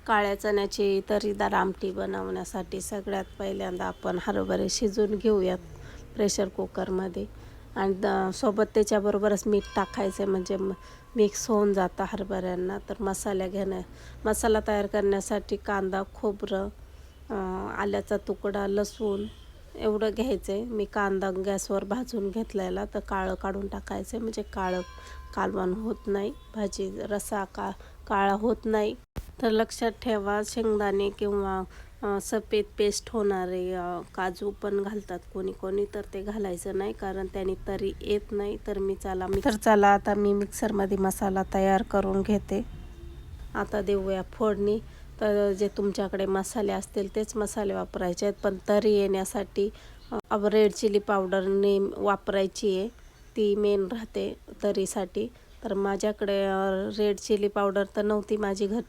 काळ्या चण्याची तर्रीदार आमटी बनवण्यासाठी सगळ्यात पहिल्यांदा आपण हरभरे शिजवून घेऊयात प्रेशर कुकरमध्ये आणि सोबत त्याच्याबरोबरच मीठ टाकायचं म्हणजे मिक्स होऊन जातं हरभऱ्यांना. तर मसाला तयार करण्यासाठी कांदा, खोबरं, आल्याचा तुकडा, लसूण एवढं घ्यायचं आहे. मी कांदा गॅसवर भाजून घेतलेला, तर काळं काढून टाकायचं म्हणजे कालवण होत नाही, भाजी रस्सा काळा होत नाही. तर लक्षात ठेवा, शेंगदाणे किंवा सफेद पेस्ट होणारे काजू पण घालतात कोणी, तर ते घालायचं नाही कारण त्याने तरी येत नाही. तर चला आता मी मिक्सरमध्ये मसाला तयार करून घेते. आता देऊया फोडणी. तर जे तुमच्याकडे मसाले असतील तेच मसाले वापरायचे आहेत, पण तरी येण्यासाठी रेड चिली पावडर वापरायची आहे, ती मेन राहते तरीसाठी. तर माझ्याकडे रेड चिली पावडर तर नव्हती, माझी घरची